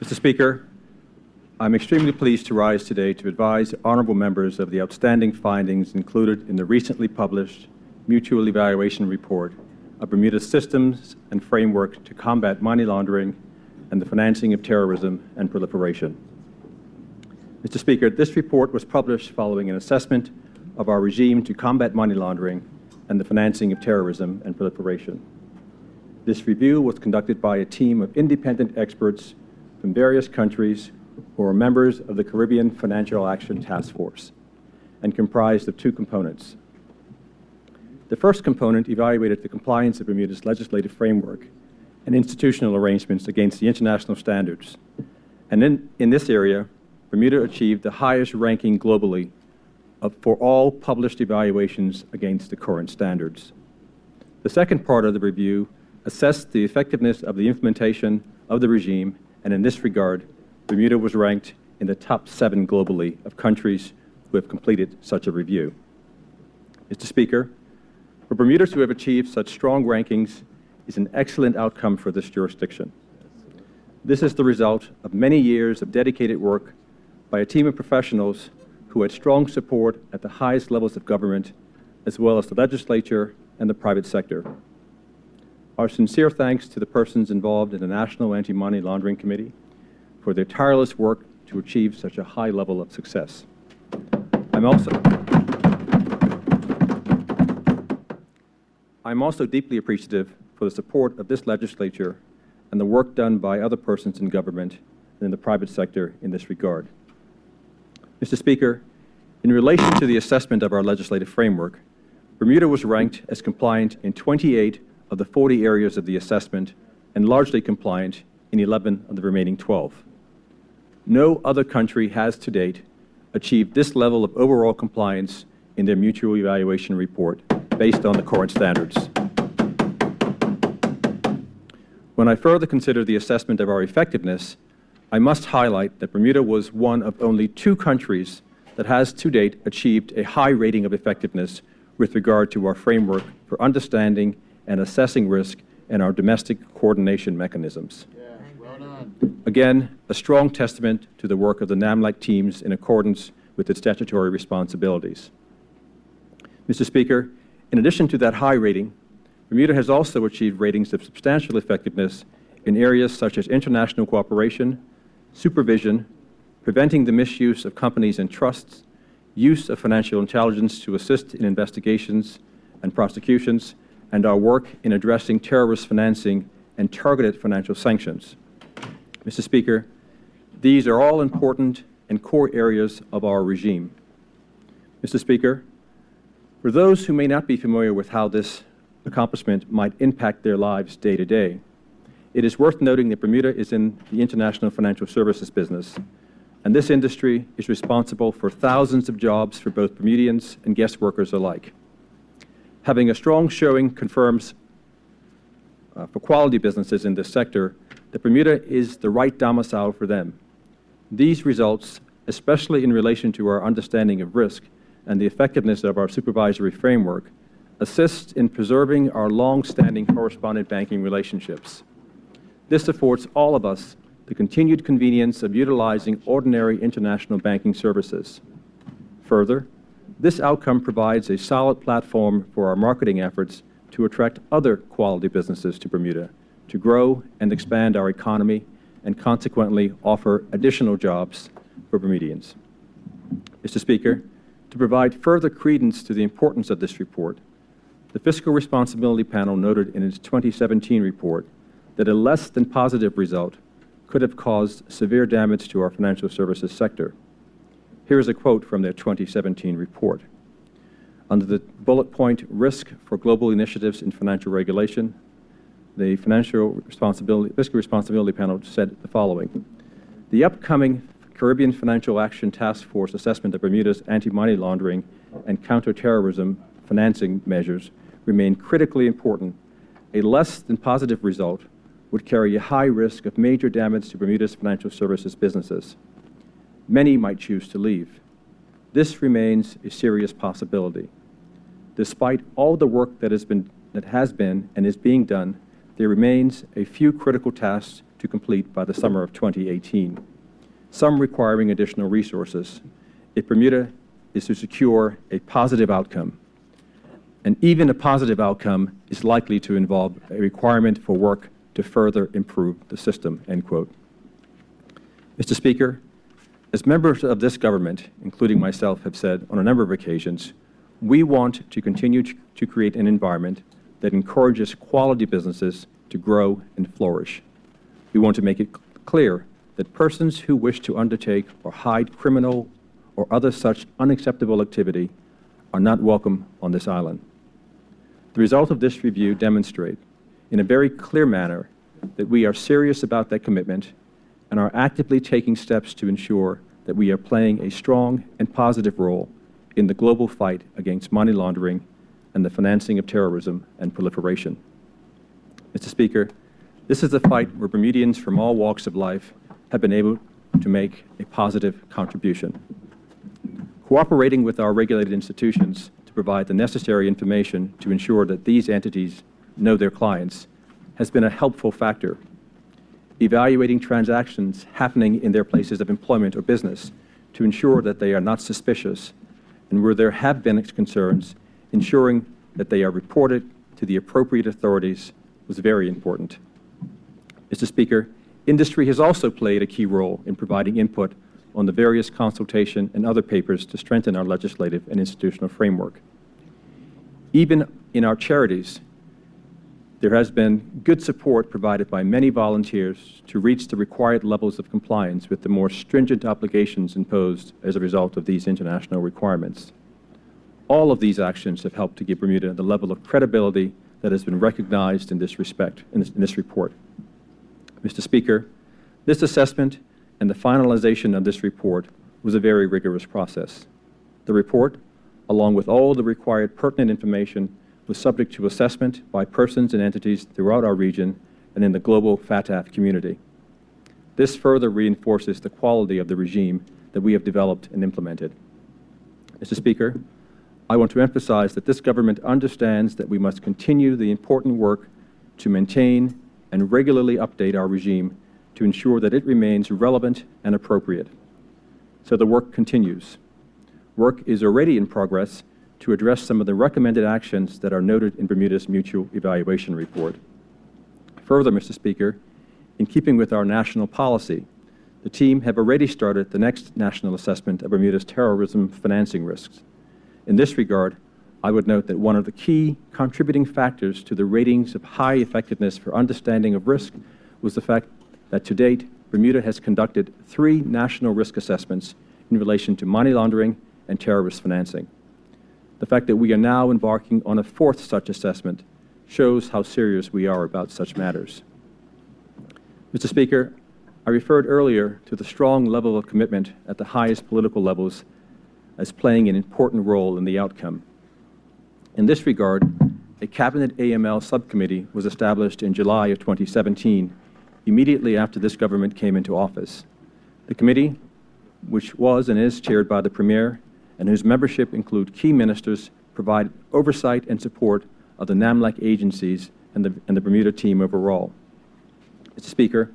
Mr. Speaker, I'm extremely pleased to rise today to advise honourable members of the outstanding findings included in the recently published Mutual Evaluation Report of Bermuda's Systems and Framework to Combat Money Laundering and the Financing of Terrorism and Proliferation. Mr. Speaker, this report was published following an assessment of our regime to combat money laundering and the financing of terrorism and proliferation. This review was conducted by a team of independent experts from various countries who are members of the Caribbean Financial Action Task Force and comprised of two components. The first component evaluated the compliance of Bermuda's legislative framework and institutional arrangements against the international standards. And in this area, Bermuda achieved the highest ranking globally for all published evaluations against the current standards. The second part of the review assessed the effectiveness of the implementation of the regime, and in this regard, Bermuda was ranked in the top 7 globally of countries who have completed such a review. Mr. Speaker, for Bermuda to have achieved such strong rankings is an excellent outcome for this jurisdiction. This is the result of many years of dedicated work by a team of professionals who had strong support at the highest levels of government, as well as the legislature and the private sector. Our sincere thanks to the persons involved in the National Anti-Money Laundering Committee for their tireless work to achieve such a high level of success. I'm also deeply appreciative for the support of this legislature and the work done by other persons in government and in the private sector in this regard. Mr. Speaker, in relation to the assessment of our legislative framework, Bermuda was ranked as compliant in 28 of the 40 areas of the assessment and largely compliant in 11 of the remaining 12. No other country has to date achieved this level of overall compliance in their mutual evaluation report based on the current standards. When I further consider the assessment of our effectiveness, I must highlight that Bermuda was one of only 2 countries that has to date achieved a high rating of effectiveness with regard to our framework for understanding and assessing risk and our domestic coordination mechanisms. Yeah, well done. Again, a strong testament to the work of the NAMLAC teams in accordance with its statutory responsibilities. Mr. Speaker, in addition to that high rating, Bermuda has also achieved ratings of substantial effectiveness in areas such as international cooperation, supervision, preventing the misuse of companies and trusts, use of financial intelligence to assist in investigations and prosecutions, and our work in addressing terrorist financing and targeted financial sanctions. Mr. Speaker, these are all important and core areas of our regime. Mr. Speaker, for those who may not be familiar with how this accomplishment might impact their lives day to day, it is worth noting that Bermuda is in the international financial services business, and this industry is responsible for thousands of jobs for both Bermudians and guest workers alike. Having a strong showing confirms for quality businesses in this sector that Bermuda is the right domicile for them. These results, especially in relation to our understanding of risk and the effectiveness of our supervisory framework, assist in preserving our long-standing correspondent banking relationships. This affords all of us the continued convenience of utilizing ordinary international banking services. Further, this outcome provides a solid platform for our marketing efforts to attract other quality businesses to Bermuda, to grow and expand our economy, and consequently offer additional jobs for Bermudians. Mr. Speaker, to provide further credence to the importance of this report, the Fiscal Responsibility Panel noted in its 2017 report that a less than positive result could have caused severe damage to our financial services sector. Here is a quote from their 2017 report. Under the bullet point, Risk for Global Initiatives in Financial Regulation, the Fiscal Responsibility Panel said the following: the upcoming Caribbean Financial Action Task Force assessment of Bermuda's anti-money laundering and counterterrorism financing measures remain critically important. A less than positive result would carry a high risk of major damage to Bermuda's financial services businesses. Many might choose to leave. This remains a serious possibility. Despite all the work that has been and is being done, there remains a few critical tasks to complete by the summer of 2018, some requiring additional resources if Bermuda is to secure a positive outcome. And even a positive outcome is likely to involve a requirement for work to further improve the system, end quote. Mr. Speaker, as members of this government, including myself, have said on a number of occasions, we want to continue to create an environment that encourages quality businesses to grow and flourish. We want to make it clear that persons who wish to undertake or hide criminal or other such unacceptable activity are not welcome on this island. The result of this review demonstrate in a very clear manner that we are serious about that commitment and are actively taking steps to ensure that we are playing a strong and positive role in the global fight against money laundering and the financing of terrorism and proliferation. Mr. Speaker, this is a fight where Bermudians from all walks of life have been able to make a positive contribution. Cooperating with our regulated institutions to provide the necessary information to ensure that these entities know their clients has been a helpful factor. Evaluating transactions happening in their places of employment or business to ensure that they are not suspicious, and where there have been concerns, ensuring that they are reported to the appropriate authorities was very important. Mr. Speaker, industry has also played a key role in providing input on the various consultation and other papers to strengthen our legislative and institutional framework. Even in our charities, there has been good support provided by many volunteers to reach the required levels of compliance with the more stringent obligations imposed as a result of these international requirements. All of these actions have helped to give Bermuda the level of credibility that has been recognized in this respect, in this report. Mr. Speaker, this assessment and the finalization of this report was a very rigorous process. The report, along with all the required pertinent information, was subject to assessment by persons and entities throughout our region and in the global FATF community. This further reinforces the quality of the regime that we have developed and implemented. Mr. Speaker, I want to emphasize that this government understands that we must continue the important work to maintain and regularly update our regime to ensure that it remains relevant and appropriate. So the work continues. Work is already in progress to address some of the recommended actions that are noted in Bermuda's Mutual Evaluation Report. Further, Mr. Speaker, in keeping with our national policy, the team have already started the next national assessment of Bermuda's terrorism financing risks. In this regard, I would note that one of the key contributing factors to the ratings of high effectiveness for understanding of risk was the fact that to date, Bermuda has conducted 3 national risk assessments in relation to money laundering and terrorist financing. The fact that we are now embarking on a 4th such assessment shows how serious we are about such matters. Mr. Speaker, I referred earlier to the strong level of commitment at the highest political levels as playing an important role in the outcome. In this regard, a Cabinet AML subcommittee was established in July of 2017, immediately after this government came into office. The committee, which was and is chaired by the Premier, and whose membership include key ministers, provide oversight and support of the NAMLEC agencies and the Bermuda team overall. Mr. Speaker,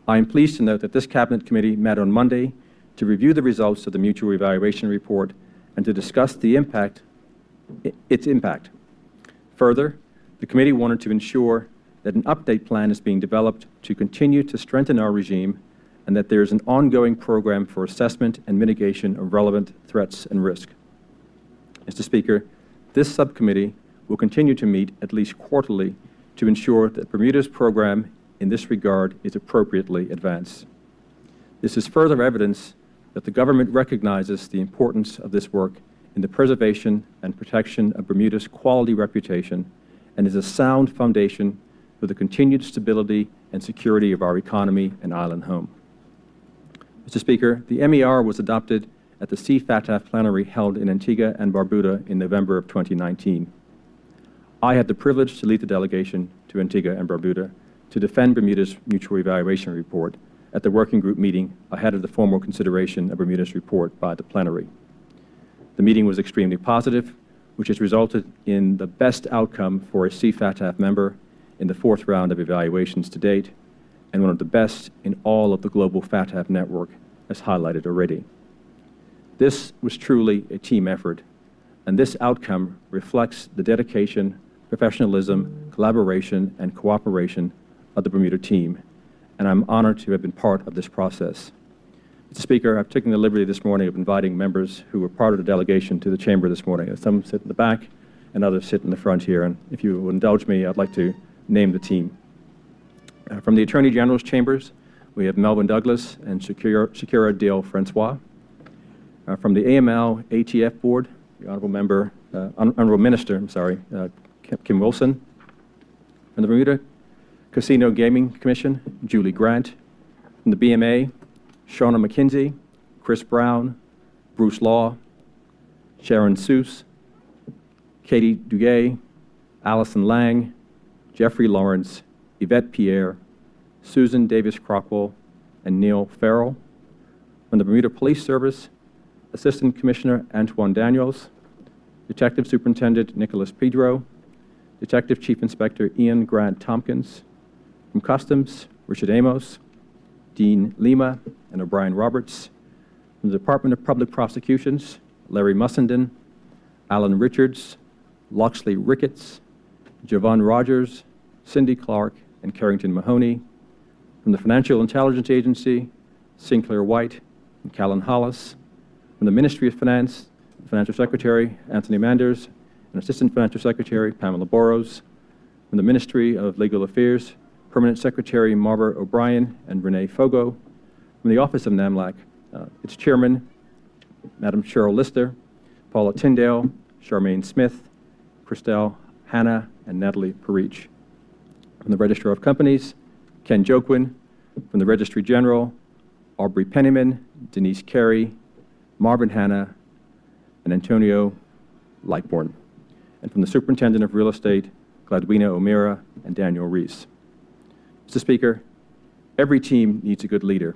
I am pleased to note that this Cabinet Committee met on Monday to review the results of the Mutual Evaluation Report and to discuss its impact. Further, the committee wanted to ensure that an update plan is being developed to continue to strengthen our regime and that there is an ongoing program for assessment and mitigation of relevant threats and risk. Mr. Speaker, this subcommittee will continue to meet at least quarterly to ensure that Bermuda's program in this regard is appropriately advanced. This is further evidence that the government recognizes the importance of this work in the preservation and protection of Bermuda's quality reputation and is a sound foundation for the continued stability and security of our economy and island home. Mr. Speaker, the MER was adopted at the CFATF plenary held in Antigua and Barbuda in November of 2019. I had the privilege to lead the delegation to Antigua and Barbuda to defend Bermuda's Mutual Evaluation Report at the working group meeting ahead of the formal consideration of Bermuda's report by the plenary. The meeting was extremely positive, which has resulted in the best outcome for a CFATF member in the 4th round of evaluations to date, and one of the best in all of the global FATF network, as highlighted already. This was truly a team effort, and this outcome reflects the dedication, professionalism, collaboration, and cooperation of the Bermuda team, and I'm honored to have been part of this process. Mr. Speaker, I've taken the liberty this morning of inviting members who were part of the delegation to the chamber this morning. Some sit in the back and others sit in the front here, and if you will indulge me, I'd like to name the team. From the Attorney General's chambers, we have Melvin Douglas and Shakira Dale Francois. From the AML ATF Board, the Honorable Minister, Kim Wilson. From the Bermuda Casino Gaming Commission, Julie Grant. From the BMA, Shauna McKinsey, Chris Brown, Bruce Law, Sharon Seuss, Katie Duguay, Allison Lang, Jeffrey Lawrence, Yvette Pierre, Susan Davis Crockwell, and Neil Farrell. From the Bermuda Police Service, Assistant Commissioner Antoine Daniels, Detective Superintendent Nicholas Pedro, Detective Chief Inspector Ian Grant Tompkins. From Customs, Richard Amos, Dean Lima, and O'Brien Roberts. From the Department of Public Prosecutions, Larry Mussenden, Alan Richards, Loxley Ricketts, Javon Rogers, Cindy Clark, and Carrington Mahoney. From the Financial Intelligence Agency, Sinclair White and Callan Hollis. From the Ministry of Finance, Financial Secretary Anthony Manders and Assistant Financial Secretary Pamela Burrows. From the Ministry of Legal Affairs, Permanent Secretary Marva O'Brien and Renee Fogo. From the Office of NAMLAC, its Chairman, Madam Cheryl Lister, Paula Tyndale, Charmaine Smith, Christelle Hanna, and Natalie Parich. From the Registrar of Companies, Ken Joquin. From the Registry General, Aubrey Penniman, Denise Carey, Marvin Hanna, and Antonio Lightborn. And from the Superintendent of Real Estate, Gladwina O'Meara and Daniel Reese. Mr. Speaker, every team needs a good leader,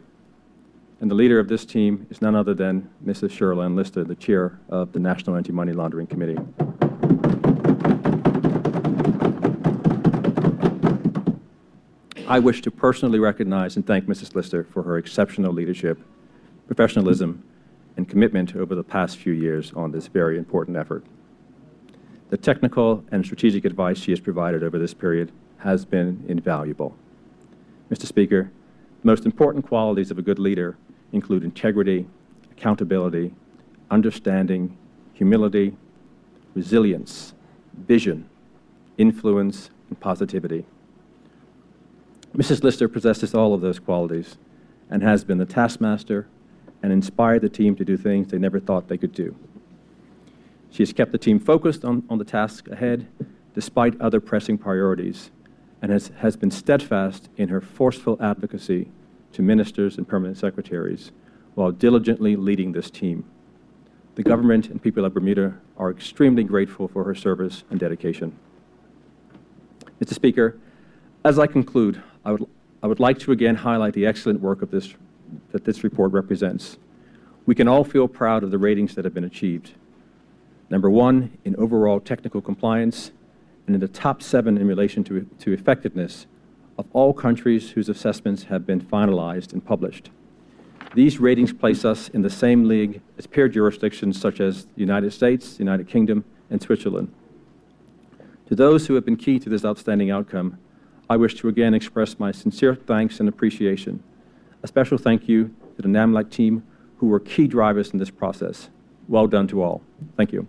and the leader of this team is none other than Mrs. Cheryl Lister, the chair of the National Anti-Money Laundering Committee. I wish to personally recognize and thank Mrs. Lister for her exceptional leadership, professionalism, and commitment over the past few years on this very important effort. The technical and strategic advice she has provided over this period has been invaluable. Mr. Speaker, the most important qualities of a good leader include integrity, accountability, understanding, humility, resilience, vision, influence, and positivity. Mrs. Lister possesses all of those qualities and has been the taskmaster and inspired the team to do things they never thought they could do. She has kept the team focused on the task ahead despite other pressing priorities, and has been steadfast in her forceful advocacy to ministers and permanent secretaries while diligently leading this team. The government and people of Bermuda are extremely grateful for her service and dedication. Mr. Speaker, as I conclude, I would like to again highlight the excellent work of that this report represents. We can all feel proud of the ratings that have been achieved. Number one, in overall technical compliance, and in the top 7 in relation to effectiveness of all countries whose assessments have been finalized and published. These ratings place us in the same league as peer jurisdictions such as the United States, the United Kingdom, and Switzerland. To those who have been key to this outstanding outcome, I wish to again express my sincere thanks and appreciation. A special thank you to the NAMLAC team who were key drivers in this process. Well done to all. Thank you.